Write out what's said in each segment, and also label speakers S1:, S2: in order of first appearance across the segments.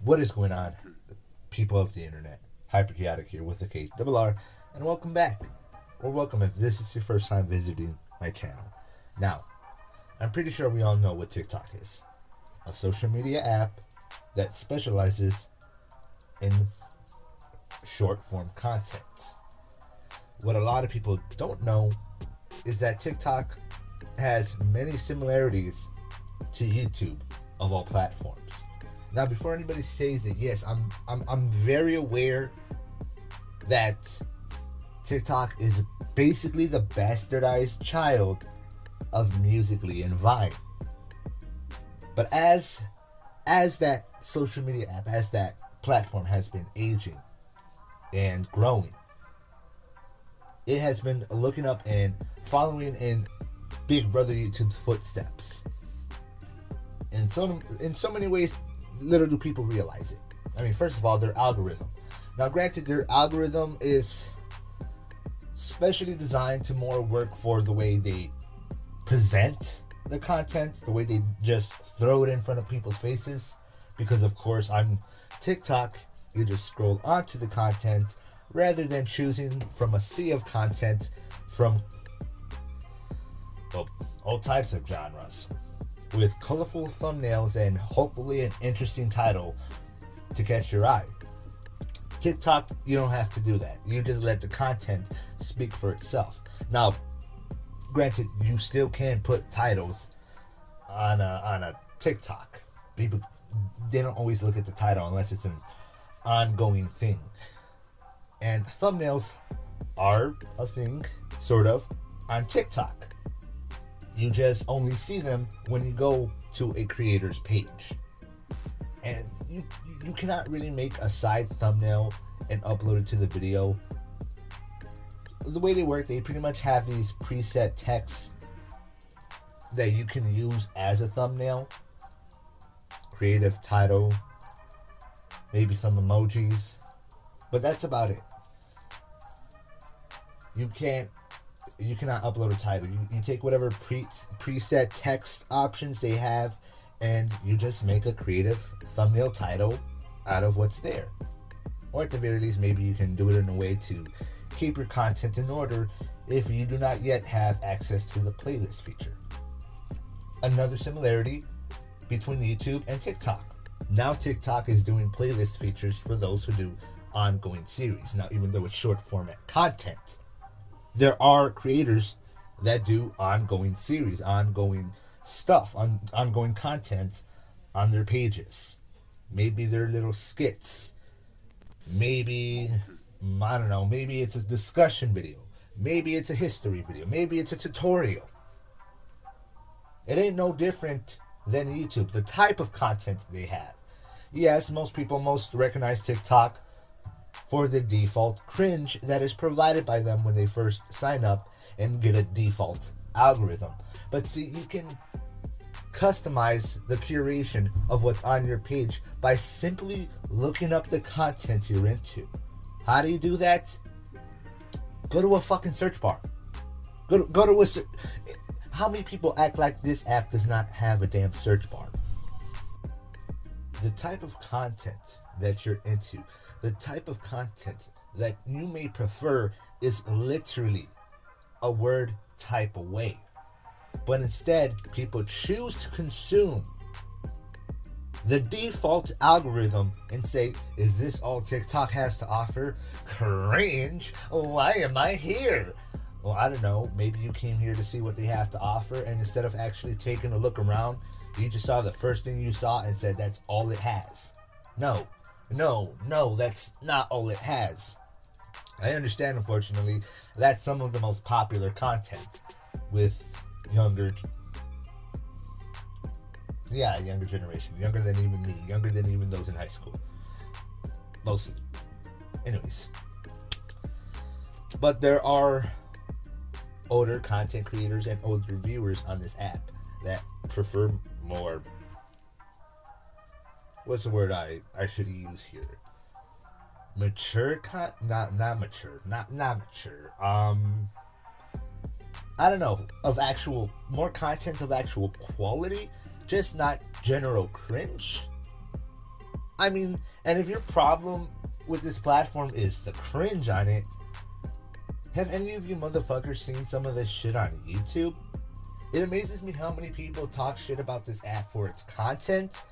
S1: What is going on, people of the internet? Hyper Chaotic here with the K double R, and welcome back. Or welcome if this is your first time visiting my channel. Now, I'm pretty sure we all know what TikTok is. A social media app that specializes in short form content. What a lot of people don't know is that TikTok has many similarities to YouTube of all platforms. Now, before anybody says it, yes, I'm very aware that TikTok is basically the bastardized child of Musical.ly and Vine. But as that social media app, as that platform has been aging and growing, it has been looking up and following in Big Brother YouTube's footsteps. In so many ways, little do people realize it. I mean, first of all, their algorithm. Now, granted, their algorithm is specially designed to more work for the way they present the content, the way they just throw it in front of people's faces. Because, of course, on TikTok, you just scroll onto the content rather than choosing from a sea of content from all types of genres, with colorful thumbnails and hopefully an interesting title to catch your eye. TikTok, you don't have to do that. You just let the content speak for itself. Now, granted, you still can put titles on a TikTok. People, they don't always look at the title unless it's an ongoing thing. And thumbnails are a thing, sort of, on TikTok. You just only see them when you go to a creator's page. And you cannot really make a side thumbnail and upload it to the video. The way they work, they pretty much have these preset texts that you can use as a thumbnail. Creative title, maybe some emojis, but that's about it. You cannot upload a title. You take whatever preset text options they have, and you just make a creative thumbnail title out of what's there. Or at the very least, maybe you can do it in a way to keep your content in order if you do not yet have access to the playlist feature. Another similarity between YouTube and TikTok. Now TikTok is doing playlist features for those who do ongoing series. Now, even though it's short format content, there are creators that do ongoing series, ongoing stuff, ongoing content on their pages. Maybe they're little skits. Maybe, I don't know, maybe it's a discussion video. Maybe it's a history video. Maybe it's a tutorial. It ain't no different than YouTube, the type of content they have. Yes, most people recognize TikTok for the default cringe that is provided by them when they first sign up and get a default algorithm. But see, you can customize the curation of what's on your page by simply looking up the content you're into. How do you do that? Go to a fucking search bar. Go to a search. How many people act like this app does not have a damn search bar? The type of content that you're into, the type of content that you may prefer is literally a word type away. But instead, people choose to consume the default algorithm and say, is this all TikTok has to offer? Cringe. Why am I here? Well, I don't know. Maybe you came here to see what they have to offer, and instead of actually taking a look around, you just saw the first thing you saw and said that's all it has. No, that's not all it has. I understand, unfortunately, that's some of the most popular content with younger generation, younger than even me, younger than even those in high school, mostly. Anyways, but there are older content creators and older viewers on this app that prefer more, what's the word I should use here? Mature not mature. I don't know, of actual, more content of actual quality, just not general cringe. I mean, and if your problem with this platform is the cringe on it, have any of you motherfuckers seen some of this shit on YouTube? It amazes me how many people talk shit about this app for its content,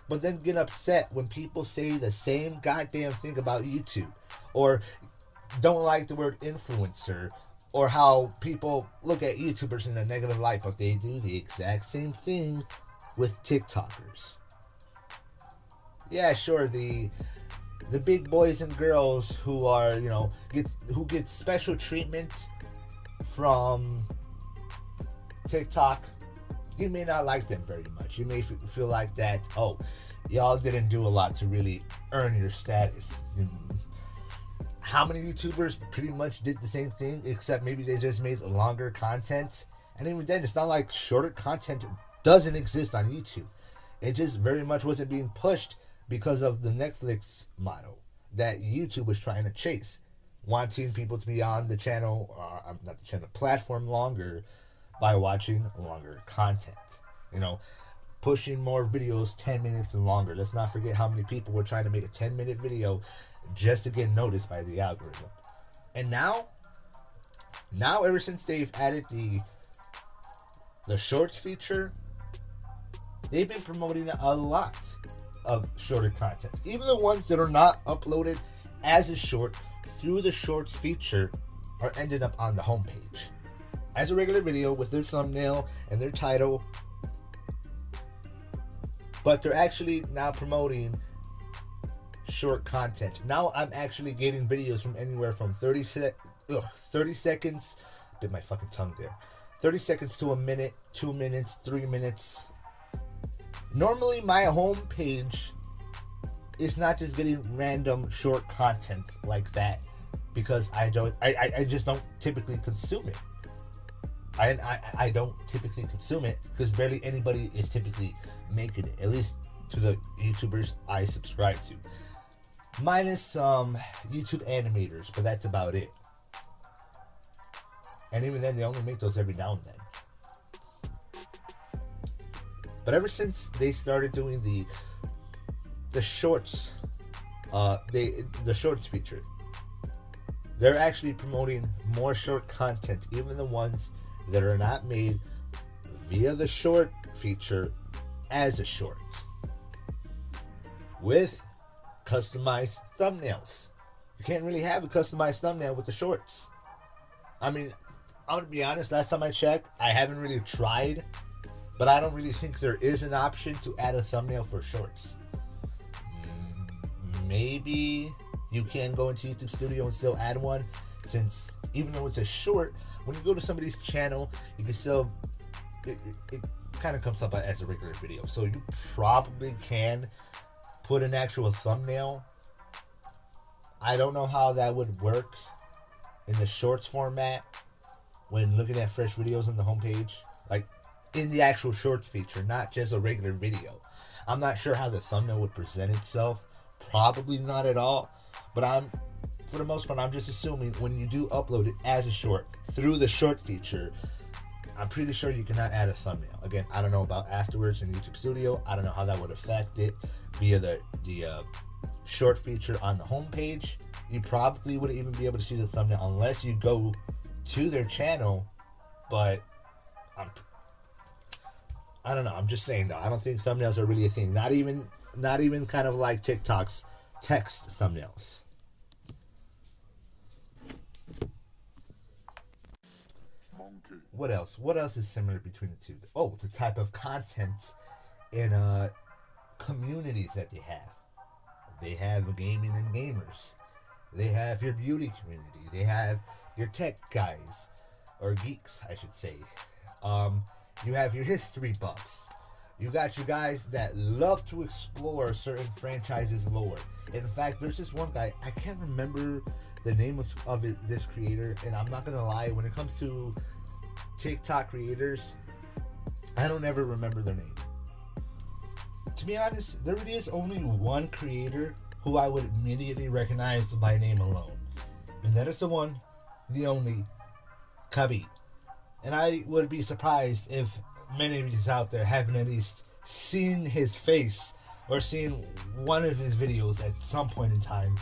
S1: but then get upset when people say the same goddamn thing about YouTube, or don't like the word influencer, or how people look at YouTubers in a negative light, but they do the exact same thing with TikTokers. Yeah, sure, the big boys and girls who are, who get special treatment from TikTok, you may not like them very much. You may feel like that, oh, y'all didn't do a lot to really earn your status. How many YouTubers pretty much did the same thing, except maybe they just made longer content? And even then, it's not like shorter content doesn't exist on YouTube. It just very much wasn't being pushed because of the Netflix model that YouTube was trying to chase, wanting people to be on the channel, platform longer by watching longer content. Pushing more videos 10 minutes and longer. Let's not forget how many people were trying to make a 10-minute video just to get noticed by the algorithm. And now ever since they've added the shorts feature, they've been promoting a lot of shorter content. Even the ones that are not uploaded as a short through the shorts feature are ended up on the homepage as a regular video with their thumbnail and their title. But they're actually now promoting short content. Now I'm actually getting videos from anywhere from 30 seconds, bit my fucking tongue there, 30 seconds to a minute, 2 minutes, 3 minutes. Normally my homepage is not just getting random short content like that, because I just don't typically consume it. I don't typically consume it because barely anybody is typically making it, at least to the YouTubers I subscribe to. Minus some YouTube animators, but that's about it. And even then, they only make those every now and then. But ever since they started doing the shorts, the shorts feature, they're actually promoting more short content, even the ones that are not made via the short feature as a short, with customized thumbnails. You can't really have a customized thumbnail with the shorts. I mean, I'm gonna be honest, last time I checked, I haven't really tried, but I don't really think there is an option to add a thumbnail for shorts. Maybe you can go into YouTube Studio and still add one, since even though it's a short, when you go to somebody's channel, you can still, it kind of comes up as a regular video. So you probably can put an actual thumbnail. I don't know how that would work in the shorts format when looking at fresh videos on the homepage, like in the actual shorts feature, not just a regular video. I'm not sure how the thumbnail would present itself. Probably not at all, but for the most part, I'm just assuming when you do upload it as a short through the short feature, I'm pretty sure you cannot add a thumbnail. Again, I don't know about afterwards in YouTube Studio. I don't know how that would affect it via the short feature on the homepage. You probably wouldn't even be able to see the thumbnail unless you go to their channel. But I don't know. I'm just saying though. I don't think thumbnails are really a thing. Not even kind of like TikTok's text thumbnails. What else? What else is similar between the two? Oh, the type of content in communities that they have. They have gaming and gamers. They have your beauty community. They have your tech guys, or geeks, I should say. You have your history buffs. You got your guys that love to explore certain franchises lore. In fact, there's this one guy, I can't remember the name of this creator, and I'm not gonna lie, when it comes to TikTok creators, I don't ever remember their name. To be honest, there really is only one creator who I would immediately recognize by name alone, and that is the one, the only, Khabib. And I would be surprised if many of you out there haven't at least seen his face or seen one of his videos at some point in time,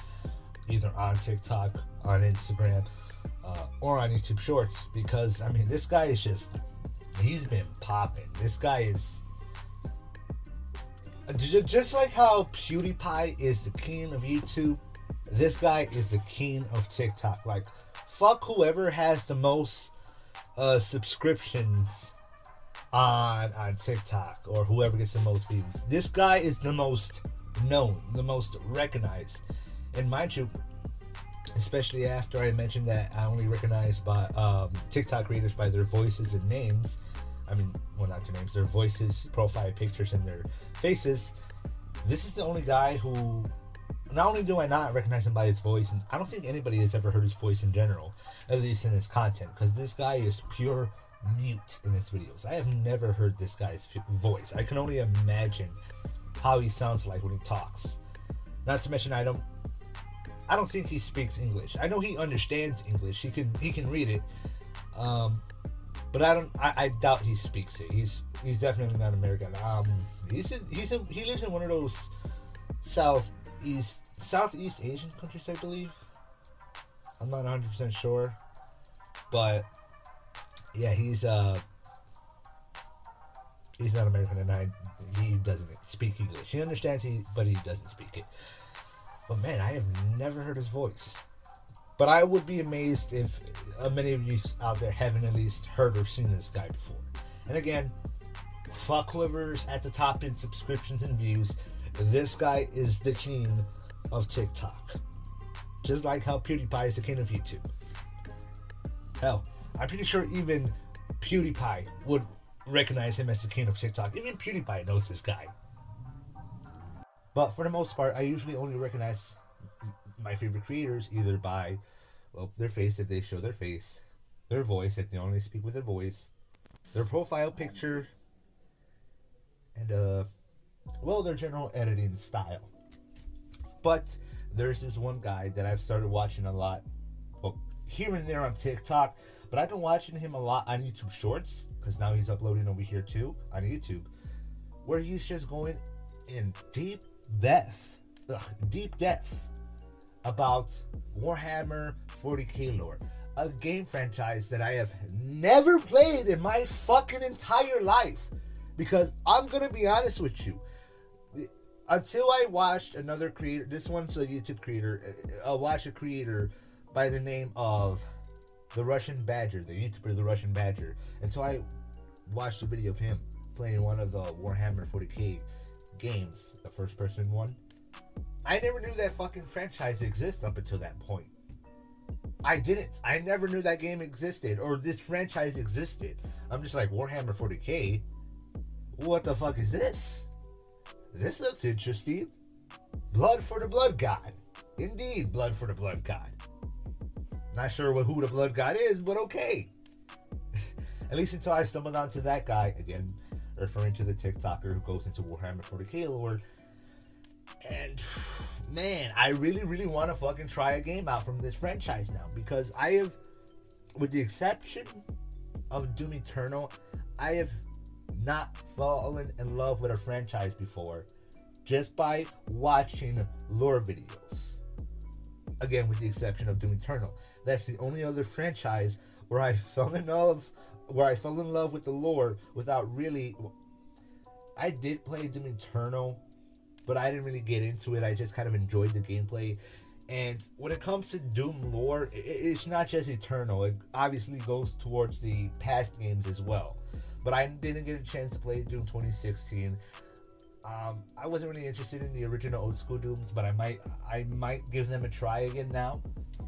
S1: either on TikTok, on Instagram, or on YouTube Shorts. Because I mean, this guy is he's been popping. This guy is just like how PewDiePie is the king of YouTube. This guy is the king of TikTok. Like, fuck whoever has the most subscriptions on TikTok, or whoever gets the most views. This guy is the most known, the most recognized. And mind you, especially after I mentioned that I only recognize by TikTok creators by their voices and names. I mean, well, not their names, their voices, profile pictures, and their faces. This is the only guy who, not only do I not recognize him by his voice, and I don't think anybody has ever heard his voice in general, at least in his content, because this guy is pure mute in his videos. I have never heard this guy's voice. I can only imagine how he sounds like when he talks. Not to mention, I don't think he speaks English. I know he understands English. He can read it. But I doubt he speaks it. He's definitely not American. He lives in one of those Southeast Asian countries, I believe. I'm not 100% sure, but yeah, he's not American, and he doesn't speak English. He understands but he doesn't speak it. But man, I have never heard his voice. But I would be amazed if many of you out there haven't at least heard or seen this guy before. And again, fuck whoever's at the top in subscriptions and views. This guy is the king of TikTok. Just like how PewDiePie is the king of YouTube. Hell, I'm pretty sure even PewDiePie would recognize him as the king of TikTok. Even PewDiePie knows this guy. But for the most part, I usually only recognize my favorite creators either by, well, their face if they show their face, their voice if they only speak with their voice, their profile picture, and well, their general editing style. But there's this one guy that I've started watching a lot, well, here and there on TikTok, but I've been watching him a lot on YouTube Shorts, because now he's uploading over here too on YouTube, where he's just going in deep depth about Warhammer 40k lore, a game franchise that I have never played in my fucking entire life. Because I'm gonna be honest with you, until I watched another creator, this one's a YouTube creator, I watched a creator by the name of the Russian Badger, the YouTuber The Russian Badger, until I watched a video of him playing one of the Warhammer 40k games, the first person one. I never knew that fucking franchise exists up until that point. I didn't. I never knew that game existed, or this franchise existed. I'm just like, Warhammer 40k? What the fuck is this? This looks interesting. Blood for the Blood God. Indeed, Blood for the Blood God. Not sure who the Blood God is, but okay. At least until I stumbled onto that guy, again, referring to the TikToker who goes into Warhammer 40k lore. And man, I really, really want to fucking try a game out from this franchise now, because I have, with the exception of Doom Eternal, I have not fallen in love with a franchise before just by watching lore videos. Again, with the exception of Doom Eternal. That's the only other franchise where I fell in love with the lore without really. I did play Doom Eternal, but I didn't really get into it. I just kind of enjoyed the gameplay. And when it comes to Doom lore, it's not just Eternal. It obviously goes towards the past games as well. But I didn't get a chance to play Doom 2016. I wasn't really interested in the original old school Dooms, but I might give them a try again now,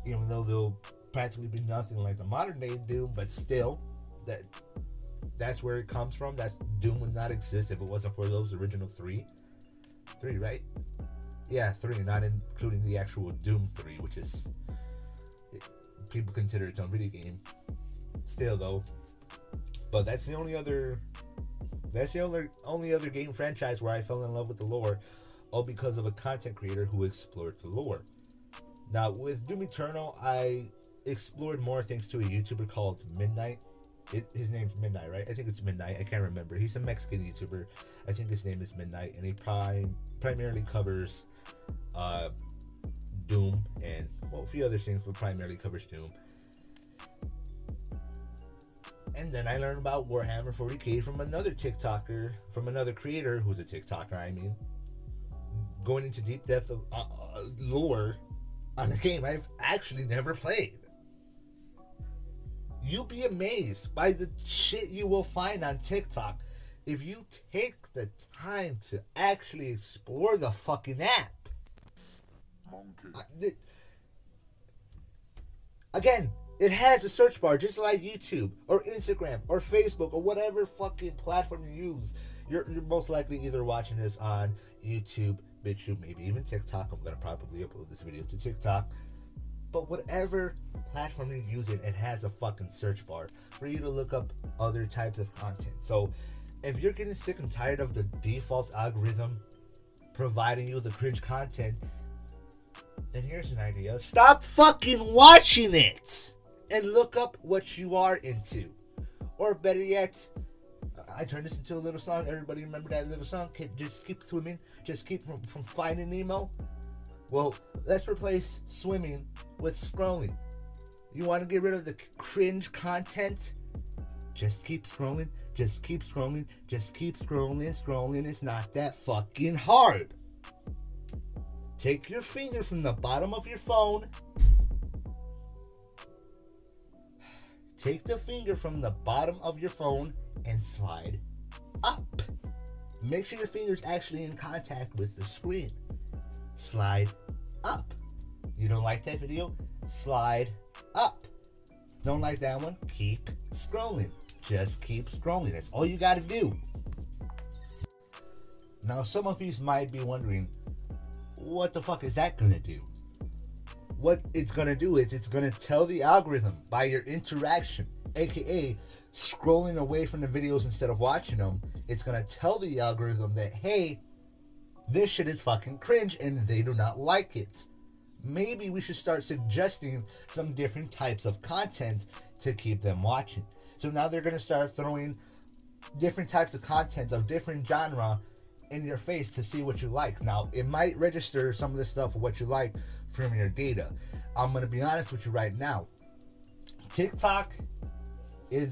S1: even though they'll practically be nothing like the modern day Doom. But still, that's where it comes from. Doom would not exist if it wasn't for those original three, right? Yeah, 3, not including the actual Doom 3, which is, people consider its own video game. Still though, but that's the only other game franchise where I fell in love with the lore, all because of a content creator who explored the lore. Now with Doom Eternal, I explored more thanks to a YouTuber called Midnight. His name's Midnight, right? I think it's Midnight. I can't remember. He's a Mexican YouTuber. I think his name is Midnight, and he primarily covers Doom and, well, a few other things, but primarily covers Doom. And then I learned about Warhammer 40k from another TikToker, from another creator who's a TikToker, I mean, going into deep depth of lore on a game I've actually never played. You'll be amazed by the shit you will find on TikTok if you take the time to actually explore the fucking app. Again, it has a search bar just like YouTube or Instagram or Facebook or whatever fucking platform you use. You're most likely either watching this on YouTube, BitChute, maybe even TikTok. I'm going to probably upload this video to TikTok. But whatever platform you're using, it has a fucking search bar for you to look up other types of content. So if you're getting sick and tired of the default algorithm providing you the cringe content, then here's an idea. Stop fucking watching it and look up what you are into. Or better yet, I turned this into a little song. Everybody remember that little song? Just keep swimming. Just keep from finding Nemo. Well, let's replace swimming with scrolling. You want to get rid of the cringe content? Just keep scrolling. Just keep scrolling. Just keep scrolling. Scrolling is not that fucking hard. Take your finger from the bottom of your phone. Take the finger from the bottom of your phone and slide up. Make sure your finger's actually in contact with the screen. Slide up. You don't like that video? Slide up. Don't like that one? Keep scrolling. Just keep scrolling. That's all you gotta do. Now, some of you might be wondering, what the fuck is that gonna do? What it's gonna do is it's gonna tell the algorithm by your interaction, aka scrolling away from the videos instead of watching them, it's gonna tell the algorithm that, hey, this shit is fucking cringe and they do not like it. Maybe we should start suggesting some different types of content to keep them watching. So now they're gonna start throwing different types of content of different genre in your face to see what you like. Now, it might register some of the stuff of what you like from your data. I'm gonna be honest with you right now. TikTok is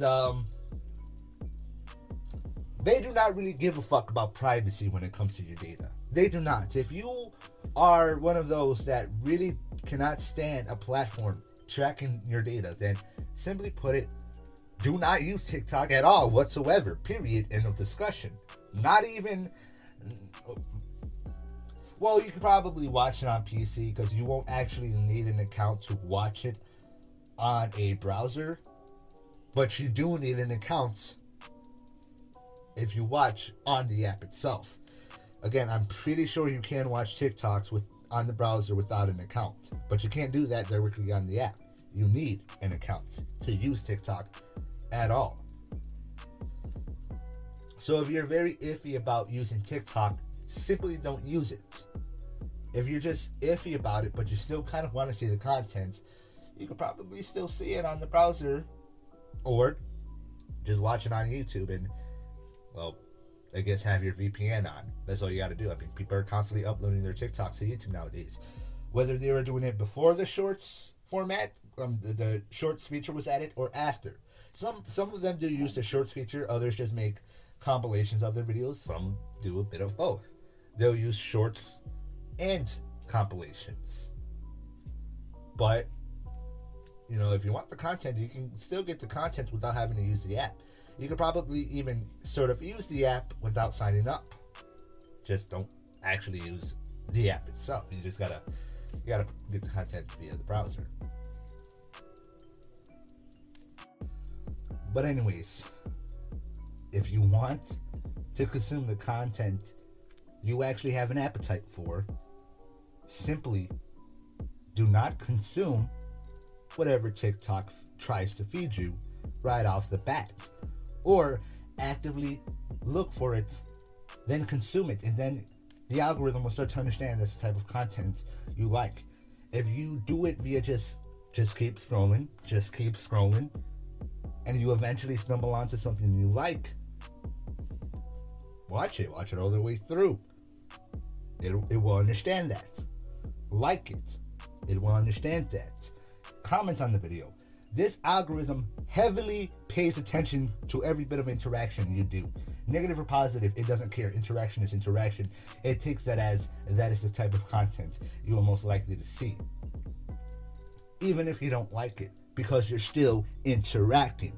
S1: they do not really give a fuck about privacy when it comes to your data. They do not. If you are one of those that really cannot stand a platform tracking your data, then simply put it, do not use TikTok at all whatsoever. Period. End of discussion. Not even. Well, you can probably watch it on PC because you won't actually need an account to watch it on a browser, but you do need an account if you watch on the app itself. Again, I'm pretty sure you can watch TikToks on the browser without an account, but you can't do that directly on the app. You need an account to use TikTok at all. So if you're very iffy about using TikTok, simply don't use it. If you're just iffy about it, but you still kind of want to see the content, you could probably still see it on the browser, or just watch it on YouTube and, well, I guess have your VPN on. That's all you got to do. I mean, people are constantly uploading their TikToks to YouTube nowadays. Whether they were doing it before the shorts format, the shorts feature was added, or after. Some of them do use the shorts feature. Others just make compilations of their videos. Some do a bit of both. They'll use shorts and compilations. But, you know, if you want the content, you can still get the content without having to use the app. You could probably even sort of use the app without signing up. Just don't actually use the app itself. You gotta get the content via the browser. But anyways, if you want to consume the content you actually have an appetite for, simply do not consume whatever TikTok tries to feed you right off the bat. Or actively look for it, then consume it, and then the algorithm will start to understand that's the type of content you like. If you do it via just keep scrolling, and you eventually stumble onto something you like, watch it all the way through. It will understand that. Like it. It will understand that. Comment on the video. This algorithm heavily pays attention to every bit of interaction you do. Negative or positive, it doesn't care. Interaction is interaction. It takes that as that is the type of content you are most likely to see. Even if you don't like it, because you're still interacting.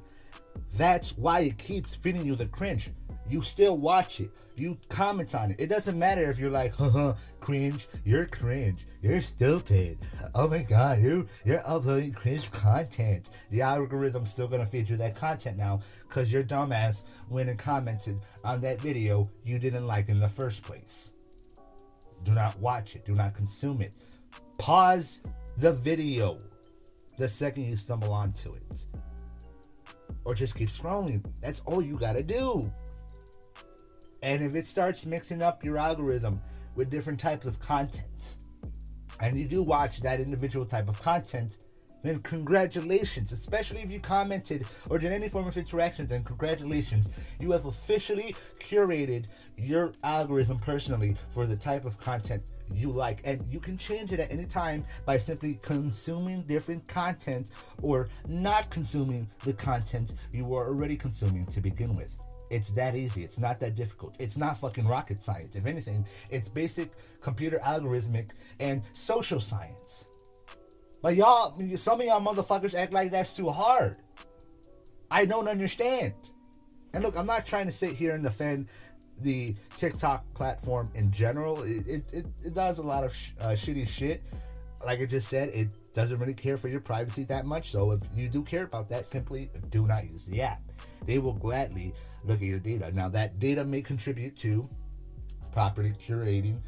S1: That's why it keeps feeding you the cringe. You still watch it. You comment on it. It doesn't matter if you're like, haha, cringe. You're cringe. You're stupid. Oh my god, you're uploading cringe content. The algorithm's still gonna feed you that content now, because your dumbass went and commented on that video you didn't like in the first place. Do not watch it. Do not consume it. Pause the video the second you stumble onto it. Or just keep scrolling. That's all you gotta do. And if it starts mixing up your algorithm with different types of content, and you do watch that individual type of content, then congratulations. Especially if you commented or did any form of interaction, then congratulations. You have officially curated your algorithm personally for the type of content you like. And you can change it at any time by simply consuming different content or not consuming the content you were already consuming to begin with. It's that easy. It's not that difficult. It's not fucking rocket science. If anything, it's basic computer algorithmic and social science. But y'all, some of y'all motherfuckers act like that's too hard. I don't understand. And look, I'm not trying to sit here and defend the TikTok platform in general. It does a lot of shitty shit. Like I just said, it doesn't really care for your privacy that much. So if you do care about that, simply do not use the app. They will gladly look at your data. Now that data may contribute to properly curating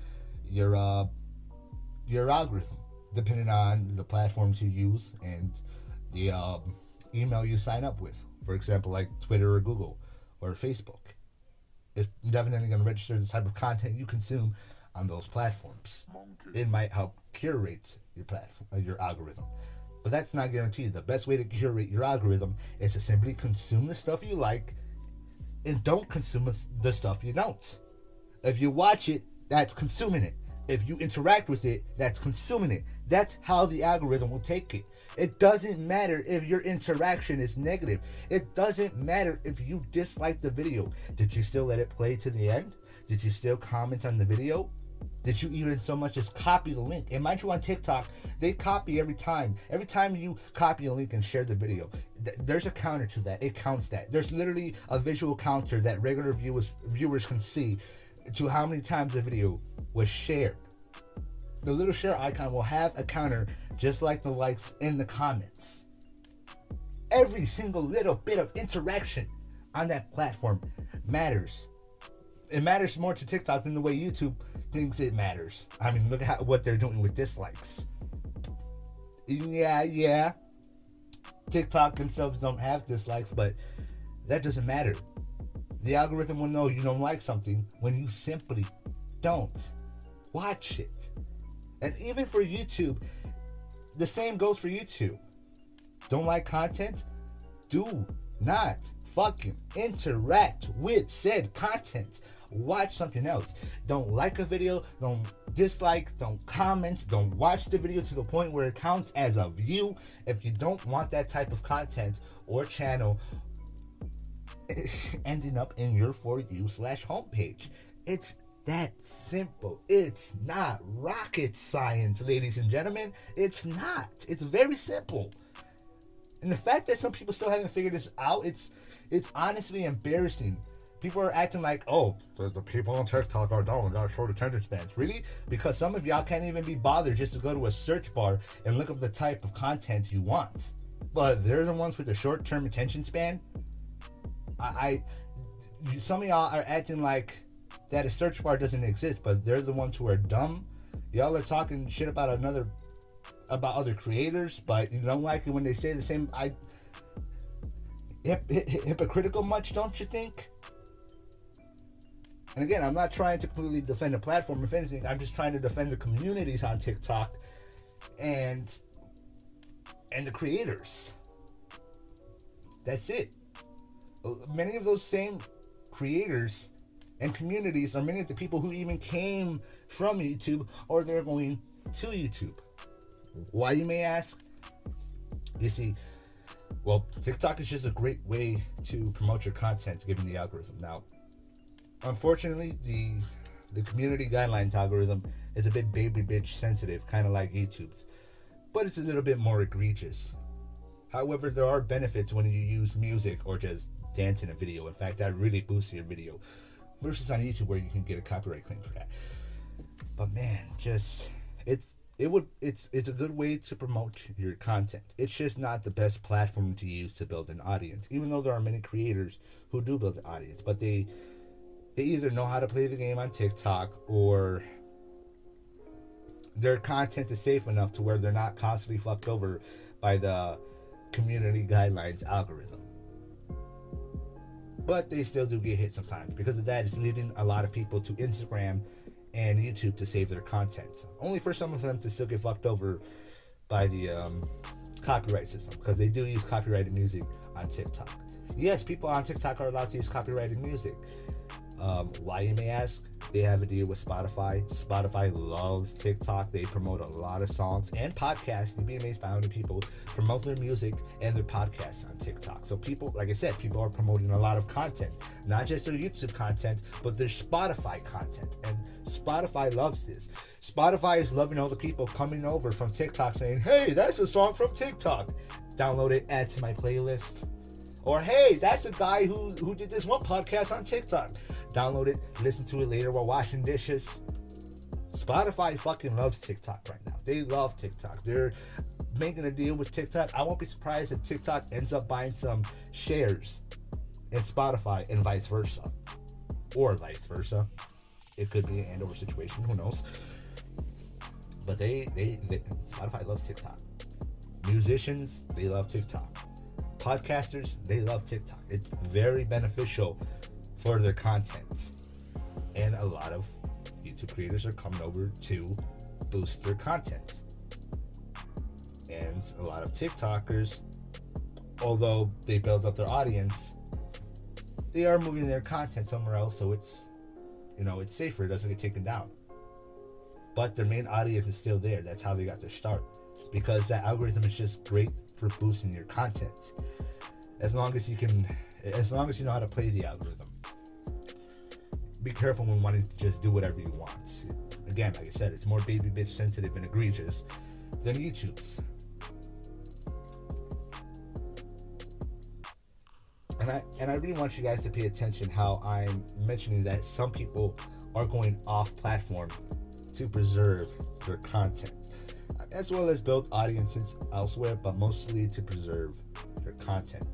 S1: your algorithm, depending on the platforms you use and the email you sign up with. For example, like Twitter or Google or Facebook. It's definitely going to register the type of content you consume on those platforms. It might help curate your platform, your algorithm. But that's not guaranteed. The best way to curate your algorithm is to simply consume the stuff you like and don't consume the stuff you don't. If you watch it, that's consuming it. If you interact with it, that's consuming it. That's how the algorithm will take it. It doesn't matter if your interaction is negative. It doesn't matter if you dislike the video. Did you still let it play to the end? Did you still comment on the video? Did you even so much as copy the link? And mind you, on TikTok, they copy every time. Every time you copy a link and share the video, there's a counter to that. It counts that. There's literally a visual counter that regular viewers can see to how many times the video was shared. The little share icon will have a counter just like the likes in the comments. Every single little bit of interaction on that platform matters. It matters more to TikTok than the way YouTube thinks it matters. I mean, look at what they're doing with dislikes. Yeah. TikTok themselves don't have dislikes, but that doesn't matter. The algorithm will know you don't like something when you simply don't watch it. And even for YouTube, the same goes for YouTube. Don't like content? Do not fucking interact with said content. Watch something else. Don't like a video, don't dislike, don't comment, don't watch the video to the point where it counts as a view if you don't want that type of content or channel ending up in your For You/homepage. It's that simple. It's not rocket science, ladies and gentlemen. It's not. It's very simple. And the fact that some people still haven't figured this out, it's honestly embarrassing. People are acting like, oh, the people on TikTok are dumb and got short attention spans. Really? Because some of y'all can't even be bothered just to go to a search bar and look up the type of content you want. But they're the ones with the short-term attention span. Some of y'all are acting like that a search bar doesn't exist, but they're the ones who are dumb. Y'all are talking shit about other creators, but you don't like it when they say the same. Hypocritical much, don't you think? And again, I'm not trying to completely defend the platform. If anything, I'm just trying to defend the communities on TikTok and the creators. That's it. Many of those same creators and communities are many of the people who even came from YouTube, or they're going to YouTube. Why, you may ask? You see, well, TikTok is just a great way to promote your content given the algorithm. Now, unfortunately, the community guidelines algorithm is a bit baby bitch sensitive, kind of like YouTube's, but it's a little bit more egregious. However, there are benefits when you use music or just dance in a video. In fact, that really boosts your video versus on YouTube where you can get a copyright claim for that. But man, just it's a good way to promote your content. It's just not the best platform to use to build an audience, even though there are many creators who do build an audience, but they either know how to play the game on TikTok, or their content is safe enough to where they're not constantly fucked over by the community guidelines algorithm. But they still do get hit sometimes. Because of that, it's leading a lot of people to Instagram and YouTube to save their content. Only for some of them to still get fucked over by the copyright system, because they do use copyrighted music on TikTok. Yes, people on TikTok are allowed to use copyrighted music. Why, you may ask? They have a deal with Spotify. Spotify loves TikTok. They promote a lot of songs and podcasts. You'd be amazed by how many people promote their music and their podcasts on TikTok. So people, like I said, people are promoting a lot of content. Not just their YouTube content, but their Spotify content. And Spotify loves this. Spotify is loving all the people coming over from TikTok saying, hey, that's a song from TikTok. Download it, add to my playlist. Or, hey, that's a guy who did this one podcast on TikTok. Download it, listen to it later while washing dishes. Spotify fucking loves TikTok right now. They love TikTok. They're making a deal with TikTok. I won't be surprised if TikTok ends up buying some shares in Spotify and vice versa. Or vice versa. It could be an and/or situation. Who knows? But Spotify loves TikTok. Musicians, they love TikTok. Podcasters, they love TikTok. It's very beneficial for their content. And a lot of YouTube creators are coming over to boost their content. And a lot of TikTokers, although they build up their audience, they are moving their content somewhere else, so it's safer. It doesn't get taken down. But their main audience is still there. That's how they got their start. Because that algorithm is just great for boosting your content. As long as you know how to play the algorithm. Be careful when wanting to just do whatever you want. Again, like I said, it's more baby bitch sensitive and egregious than YouTube's. And I really want you guys to pay attention how I'm mentioning that some people are going off platform to preserve their content, as well as build audiences elsewhere, but mostly to preserve their content.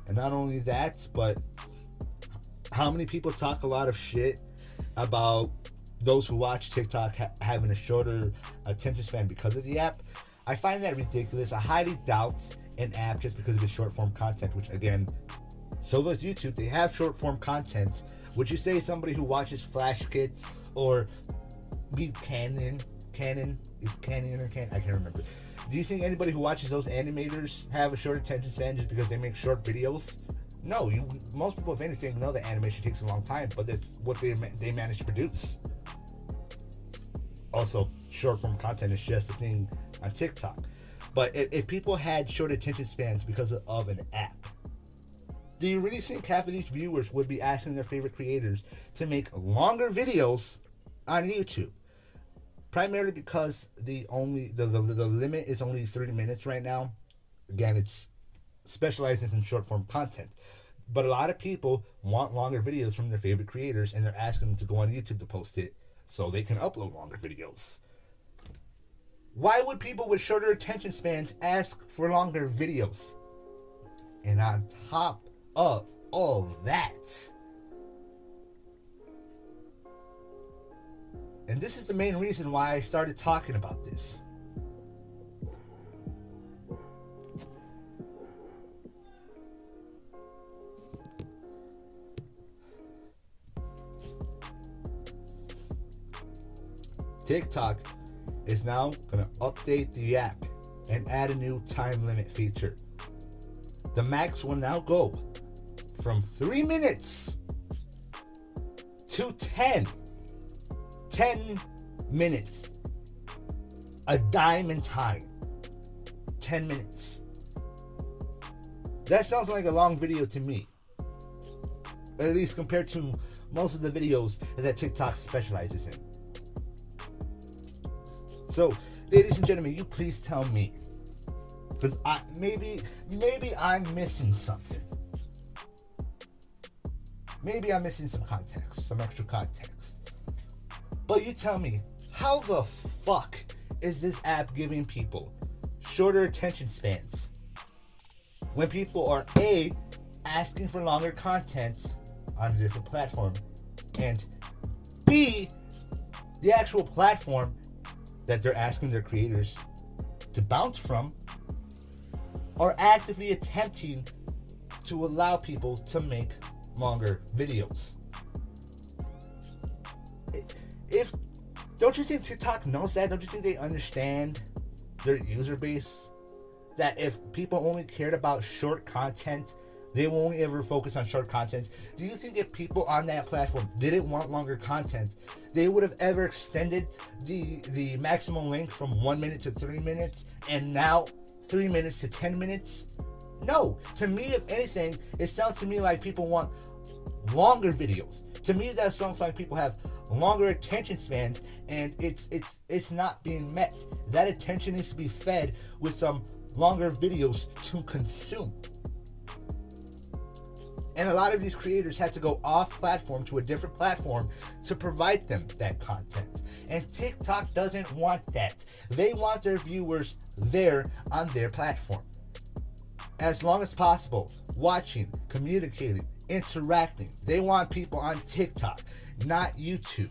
S1: And not only that, but how many people talk a lot of shit about those who watch TikTok having a shorter attention span because of the app? I find that ridiculous. I highly doubt an app just because of its short form content, which again, so does YouTube. They have short form content. Would you say somebody who watches Flash Kids or Canon, I can't remember. Do you think anybody who watches those animators have a short attention span just because they make short videos? No, most people, if anything, know that animation takes a long time, but that's what they manage to produce. Also, short form content is just a thing on TikTok. But if people had short attention spans because of an app, do you really think half of these viewers would be asking their favorite creators to make longer videos on YouTube? Primarily because the limit is only 30 minutes right now. Again, it's specializes in short form content. But a lot of people want longer videos from their favorite creators, and they're asking them to go on YouTube to post it so they can upload longer videos. Why would people with shorter attention spans ask for longer videos? And on top of all that, and this is the main reason why I started talking about this. TikTok is now going to update the app and add a new time limit feature. The max will now go from 3 minutes to 10 minutes. A dime in time. 10 minutes. That sounds like a long video to me. At least compared to most of the videos that TikTok specializes in. So, ladies and gentlemen, you please tell me. Because maybe I'm missing something. Maybe I'm missing some context, some extra context. But you tell me, how the fuck is this app giving people shorter attention spans when people are A, asking for longer content on a different platform, and B, the actual platform that they're asking their creators to bounce from are actively attempting to allow people to make longer videos. If don't you think TikTok knows that? Don't you think they understand their user base? That if people only cared about short content, they will only ever focus on short content. Do you think if people on that platform didn't want longer content, they would have ever extended the maximum length from 1 minute to 3 minutes and now 3 minutes to 10 minutes? No. To me, if anything, it sounds to me like people want longer videos. To me, that sounds like people have longer attention spans, and it's not being met. That attention needs to be fed with some longer videos to consume. And a lot of these creators had to go off platform to a different platform to provide them that content. And TikTok doesn't want that. They want their viewers there on their platform as long as possible, watching, communicating, interacting. They want people on TikTok, not YouTube.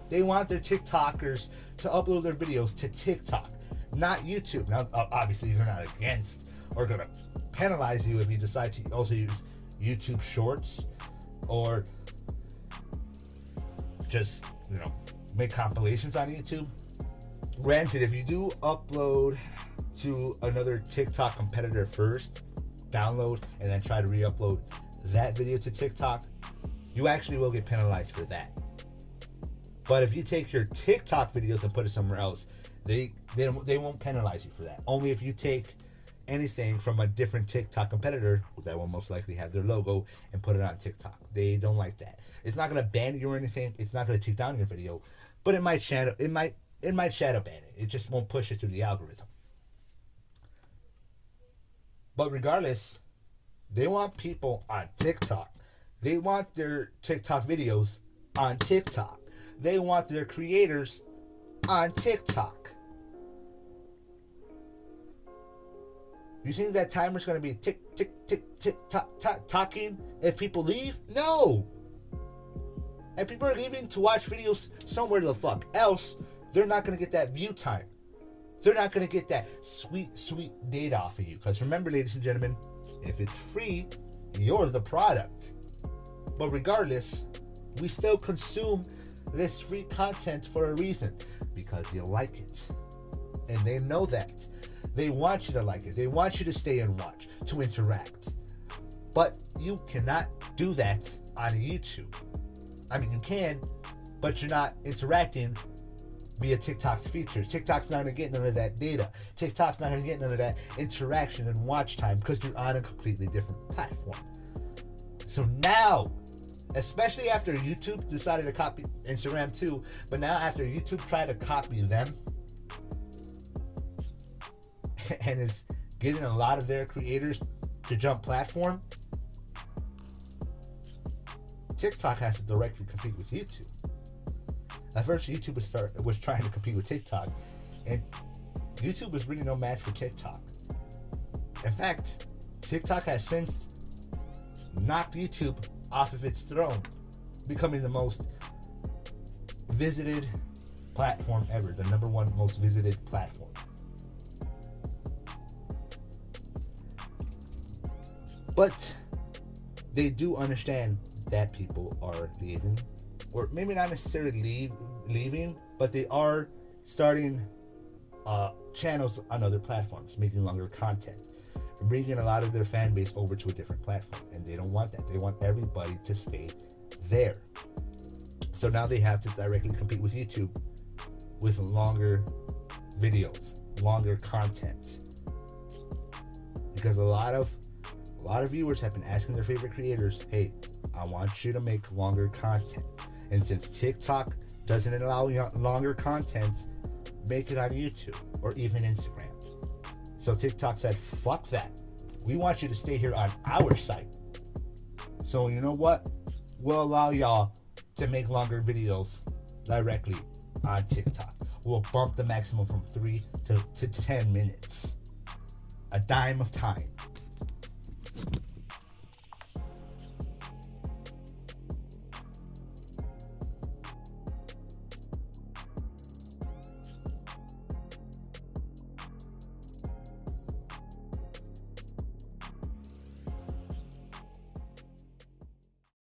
S1: They want their TikTokers to upload their videos to TikTok, not YouTube. Now, obviously, they're not against or going to penalize you if you decide to also use YouTube Shorts or just, make compilations on YouTube. Granted, if you do upload to another TikTok competitor first, download, and then try to re-upload that video to TikTok, you actually will get penalized for that. But if you take your TikTok videos and put it somewhere else, they won't penalize you for that. Only if you take anything from a different TikTok competitor that will most likely have their logo and put it on TikTok. They don't like that. It's not gonna ban you or anything. It's not gonna take down your video, but it might shadow ban it. It just won't push it through the algorithm. But regardless, they want people on TikTok. They want their TikTok videos on TikTok. They want their creators on TikTok. You think that timer's going to be tick, tick, tick, tick, tock, tock, talking if people leave? No. And people are leaving to watch videos somewhere the fuck else. They're not going to get that view time. They're not going to get that sweet, sweet data off of you. Because remember, ladies and gentlemen, if it's free, you're the product. But regardless, we still consume this free content for a reason. Because you like it. And they know that. They want you to like it. They want you to stay and watch, to interact. But you cannot do that on YouTube. I mean, you can, but you're not interacting via TikTok's features. TikTok's not going to get none of that data. TikTok's not going to get none of that interaction and watch time because you're on a completely different platform. So now, especially after YouTube decided to copy Instagram too, but now after YouTube tried to copy them and is getting a lot of their creators to jump platform, TikTok has to directly compete with YouTube. At first, YouTube was trying to compete with TikTok, and YouTube was really no match for TikTok. In fact, TikTok has since knocked YouTube off of its throne, becoming the most visited platform ever, the number one most visited platform. But they do understand that people are leaving, or maybe not necessarily leaving, but they are starting channels on other platforms, making longer content, bringing a lot of their fan base over to a different platform. And they don't want that. They want everybody to stay there. So now they have to directly compete with YouTube with longer videos, longer content. Because a lot of viewers have been asking their favorite creators, hey, I want you to make longer content. And since TikTok doesn't allow longer content, make it on YouTube or even Instagram. So TikTok said, fuck that. We want you to stay here on our site. So you know what? We'll allow y'all to make longer videos directly on TikTok. We'll bump the maximum from 3 to 10 minutes. A dime of time.